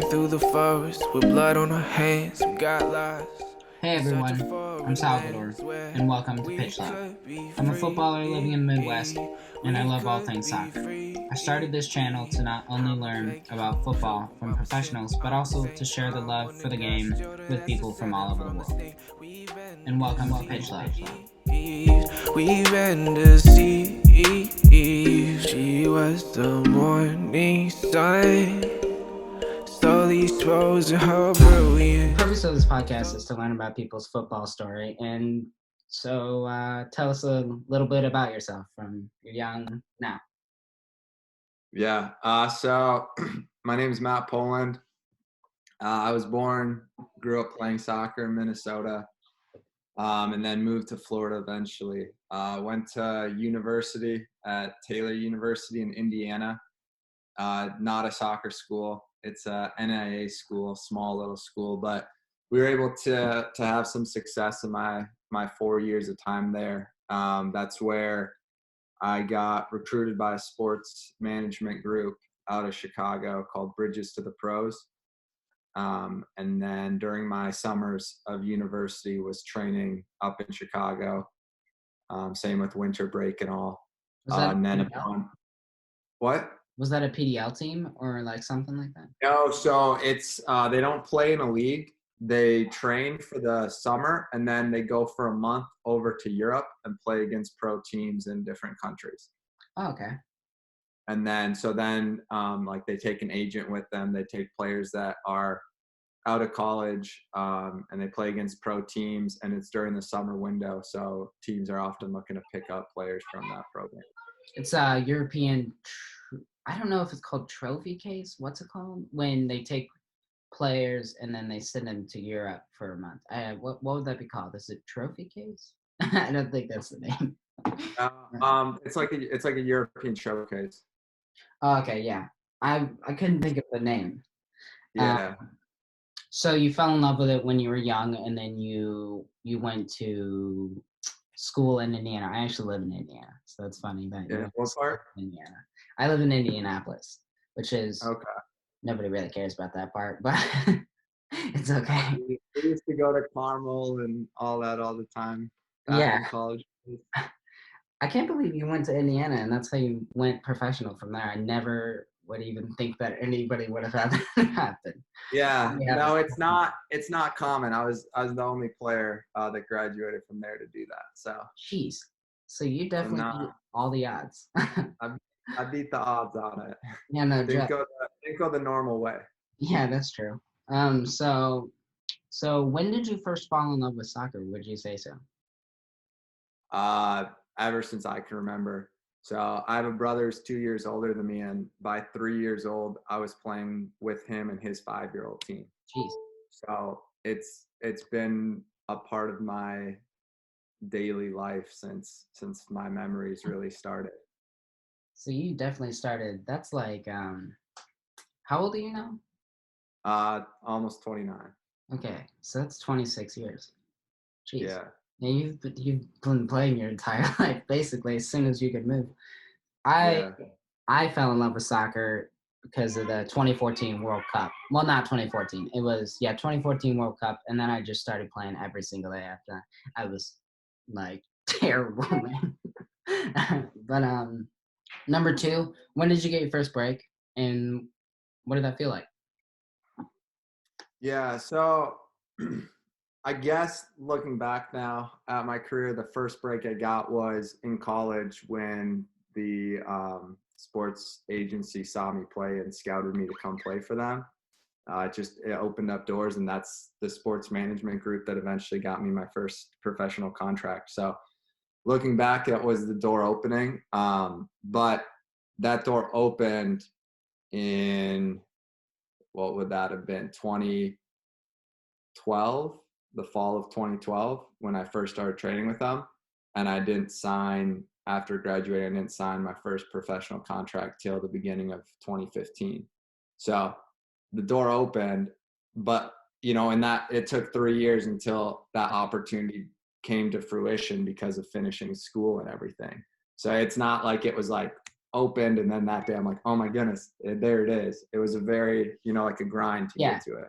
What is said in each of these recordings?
walking through the forest with blood on our hands. We got lost. Hey everyone, I'm Salvador, and welcome to Pitch Love. I'm a footballer living in the Midwest, and I love all things soccer. I started this channel to not only learn about football from professionals, but also to share the love for the game with people from all over the world. And welcome to Pitch Love. We ran the sea. She was the morning sun. Slowly rose in her brilliance. The purpose of this podcast is to learn about people's football story, and so tell us a little bit about yourself from your young now. Yeah. So my name is Matt Poland. I was grew up playing soccer in Minnesota, and then moved to Florida eventually. Went to university at Taylor University in Indiana. Not a soccer school. It's a NIA school, small little school, but we were able to have some success in my 4 years of time there. That's where I got recruited by a sports management group out of Chicago called Bridges to the Pros. And then during my summers of university was training up in Chicago. Same with winter break and all. Was that And then what? Was that a PDL team or like something like that? No, so it's they don't play in a league. They train for the summer and then they go for a month over to Europe and play against pro teams in different countries. Oh, okay. And then like they take an agent with them. They take players that are out of college and they play against pro teams, and it's during the summer window. So teams are often looking to pick up players from that program. It's European. I don't know if it's called trophy case. What's it called? When they take players and then they send them to Europe for a month. What would that be called? Is it trophy case? I don't think that's the name. It's like a European showcase. Oh, okay, yeah. I couldn't think of the name. Yeah. So you fell in love with it when you were young, and then you went to school in Indiana. I actually live in Indiana, so it's funny that Yeah. What part? Indiana. I live in Indianapolis, which is Okay. Nobody really cares about that part, but it's okay. We used to go to Carmel and all that all the time back Yeah. in college. I can't believe you went to Indiana and that's how you went professional from there. I never would even think that anybody would have had that happen. Yeah. Yeah. No, it's not common. I was the only player that graduated from there to do that. So Jeez. So you definitely beat all the odds. I beat the odds on it. Yeah, no Didn't joke. go the normal way. Yeah, that's true. So when did you first fall in love with soccer? Would you say so? Ever since I can remember. So I have a brother who's 2 years older than me, and by 3 years old, I was playing with him and his 5-year-old team. Jeez. So it's been a part of my daily life since my memories really started. So you definitely started. That's like, how old are you now? Almost 29. Okay, so that's 26 years. Jeez. Yeah. Yeah, you've been playing your entire life basically as soon as you could move. I fell in love with soccer because of the 2014 World Cup. Well, not 2014. It was 2014 World Cup, and then I just started playing every single day after that. I was like terrible, man. But number two, when did you get your first break, and what did that feel like? Yeah, so I guess looking back now at my career, the first break I got was in college when the sports agency saw me play and scouted me to come play for them. It opened up doors, and that's the sports management group that eventually got me my first professional contract. So looking back, it was the door opening. But that door opened in, what would that have been, 2012, the fall of 2012, when I first started training with them. And I didn't sign, after graduating, I didn't sign my first professional contract till the beginning of 2015. So the door opened, but in that it took 3 years until that opportunity came to fruition because of finishing school and everything. So it's not like it was like opened, and then that day I'm like, oh my goodness, there it is. It was a very, like a grind to get to it.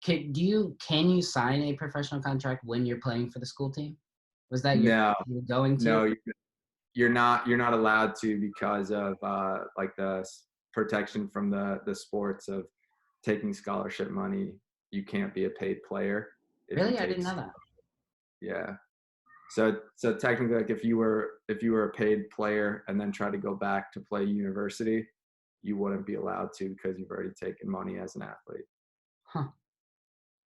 Can you sign a professional contract when you're playing for the school team? Was that No, you're going to? no, you're not allowed to because of like the protection from the sports of taking scholarship money. You can't be a paid player. Really? I didn't know that. Yeah. So technically, like if you were a paid player and then try to go back to play university, you wouldn't be allowed to because you've already taken money as an athlete. Huh.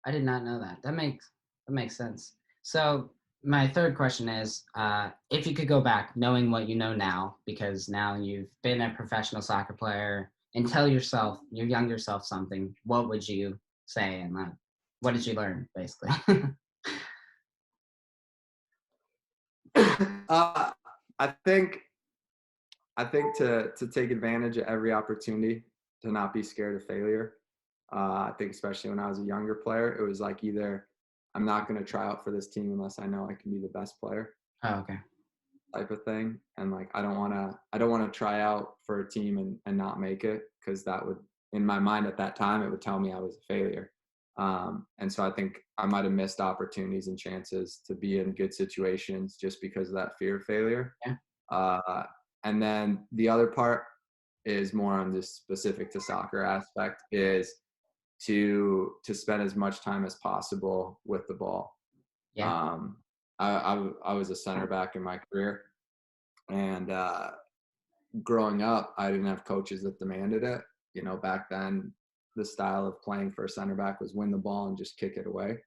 I did not know that. That makes sense. So my third question is, if you could go back, knowing what you know now, because now you've been a professional soccer player, and tell yourself, your younger self, something, what would you say, and what did you learn, basically? I think to take advantage of every opportunity, to not be scared of failure. I think especially when I was a younger player, it was like either I'm not going to try out for this team unless I know I can be the best player. Oh, okay. Type of thing. And like I don't want to try out for a team and not make it, because that would, in my mind at that time, it would tell me I was a failure. And so I think I might have missed opportunities and chances to be in good situations just because of that fear of failure. Yeah. And then the other part is more on this specific to soccer aspect, is to spend as much time as possible with the ball. Yeah. I was a center back in my career, and growing up, I didn't have coaches that demanded it. Back then, the style of playing for a center back was win the ball and just kick it away.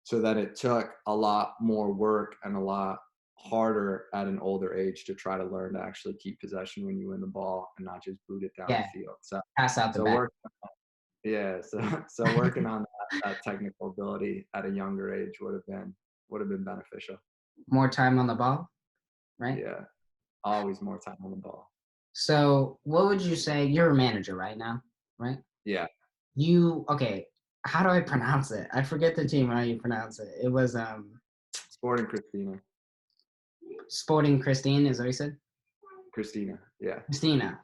So that it took a lot more work and a lot harder at an older age to try to learn to actually keep possession when you win the ball and not just boot it down the field. So pass out the back. So working on that technical ability at a younger age would have been beneficial. More time on the ball, right? Yeah, always more time on the ball. So what would you say? You're a manager right now, right? Yeah. Okay. How do I pronounce it? I forget the team, how you pronounce it. It was Sporting Christina. Sporting Christine, is that what you said? Christina, yeah. Christina.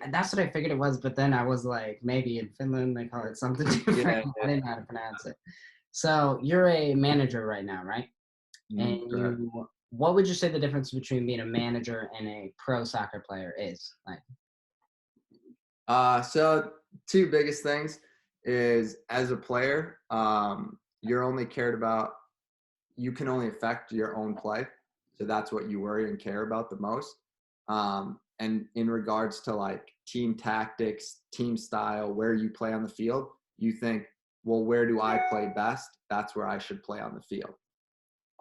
That's what I figured it was, but then I was like, maybe in Finland they call it something different. Yeah. I didn't know how to pronounce it. So you're a manager right now, right? And what would you say the difference between being a manager and a pro soccer player is? So two biggest things is, as a player, you're only cared about, you can only affect your own play. So that's what you worry and care about the most. And in regards to like team tactics, team style, where you play on the field, you think, well, where do I play best? That's where I should play on the field.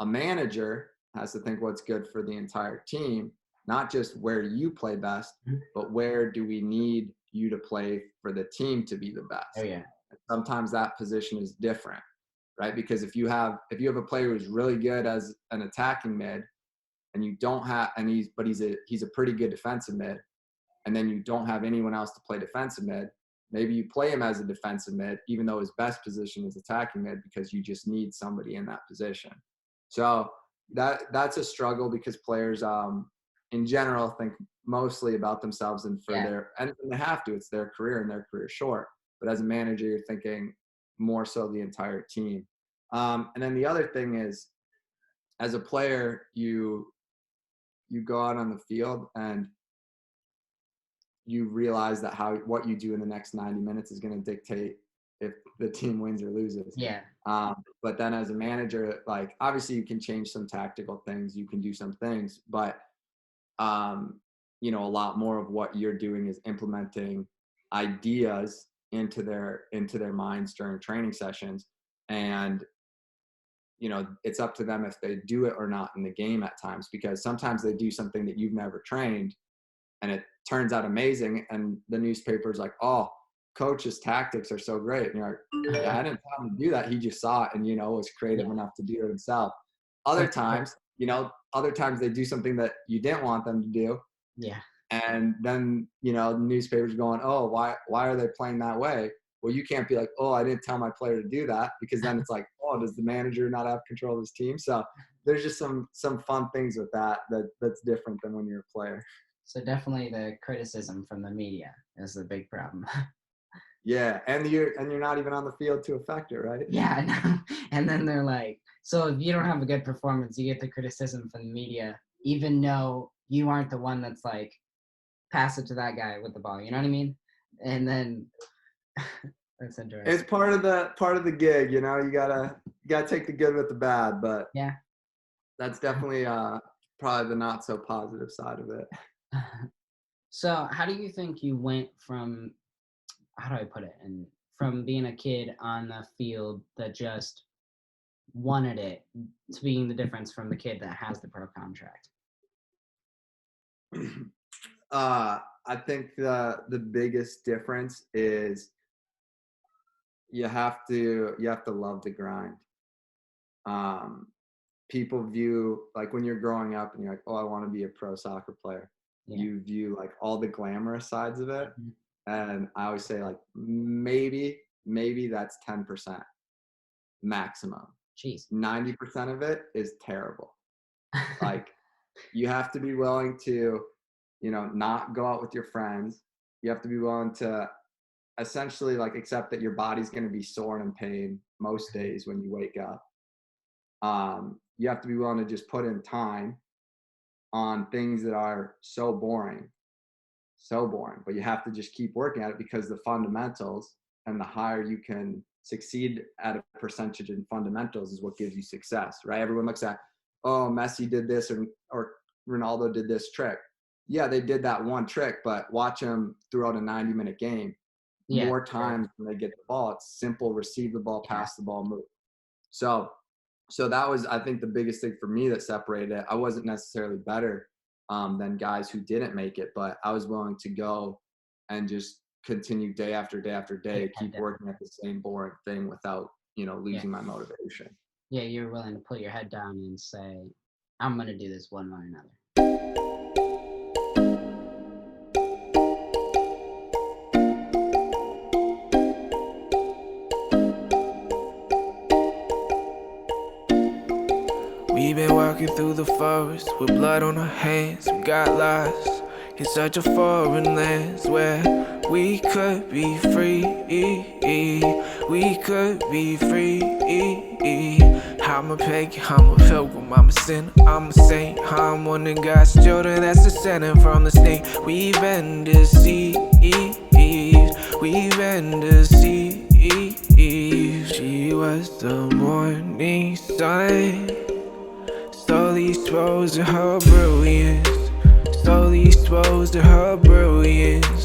A manager has to think what's good for the entire team, not just where you play best, but where do we need you to play for the team to be the best. Oh, yeah. And sometimes that position is different, right? Because if you have a player who's really good as an attacking mid, and you don't have, and he's a pretty good defensive mid, and then you don't have anyone else to play defensive mid, maybe you play him as a defensive mid, even though his best position is attacking mid, because you just need somebody in that position. So that's a struggle, because players in general think mostly about themselves and and they have to, it's their career and their career short. But as a manager, you're thinking more so the entire team. And then the other thing is, as a player, you go out on the field and you realize that what you do in the next 90 minutes is going to dictate if the team wins or loses. Yeah. But then as a manager, like obviously you can change some tactical things, you can do some things, but a lot more of what you're doing is implementing ideas into their minds during training sessions. And it's up to them if they do it or not in the game at times, because sometimes they do something that you've never trained and it turns out amazing, and the newspaper's like, oh, coach's tactics are so great. And you're like, yeah, I didn't tell him to do that. He just saw it and, was creative enough to do it himself. Other times they do something that you didn't want them to do. Yeah. And then, the newspaper's going, oh, why are they playing that way? Well, you can't be like, oh, I didn't tell my player to do that, because then it's like, oh, does the manager not have control of his team? So there's just some fun things with that's different than when you're a player. So definitely the criticism from the media is the big problem. Yeah, and you're not even on the field to affect it, right? Yeah, I know. And then they're like, so if you don't have a good performance, you get the criticism from the media, even though you aren't the one that's like, pass it to that guy with the ball. You know what I mean? And then that's interesting. It's part of the gig, you know. You gotta take the good with the bad, but Yeah. that's definitely probably the not so positive side of it. So how do you think you went from, how do I put it, and from being a kid on the field that just wanted it to being the difference from the kid that has the pro contract? I think the biggest difference is you have to love the grind. People view, like, when you're growing up and you're like, oh, I want to be a pro soccer player. Yeah. You view like all the glamorous sides of it. Mhm. And I always say, like, maybe that's 10% maximum. Jeez. 90% of it is terrible. Like, you have to be willing to, you know, not go out with your friends. You have to be willing to essentially, like, accept that your body's going to be sore and in pain most days when you wake up. You have to be willing to just put in time on things that are so boring, but you have to just keep working at it, because the fundamentals, and the higher you can succeed at a percentage in fundamentals, is what gives you success, right? Everyone looks at, oh, Messi did this, or Ronaldo did this trick. Yeah, they did that one trick, but watch them throughout a 90-minute game. Yeah, More times when they get the ball, it's simple: receive the ball, pass the ball, move. So that was, I think, the biggest thing for me that separated it. I wasn't necessarily better than guys who didn't make it, but I was willing to go and just continue day after day after day, keep working at the same boring thing without, you know, losing my motivation. Yeah, you're willing to put your head down and say, I'm going to do this one way or another. We've been walking through the forest with blood on our hands. We got lost in such a foreign land where we could be free. We could be free. I'm a pagan, I'm a pilgrim, I'm a sinner, I'm a saint. I'm one of God's children that's descended from the snake. We've been deceived, we've been deceived. She was the morning sun, slowly exposed to her brilliance, slowly exposed to her brilliance.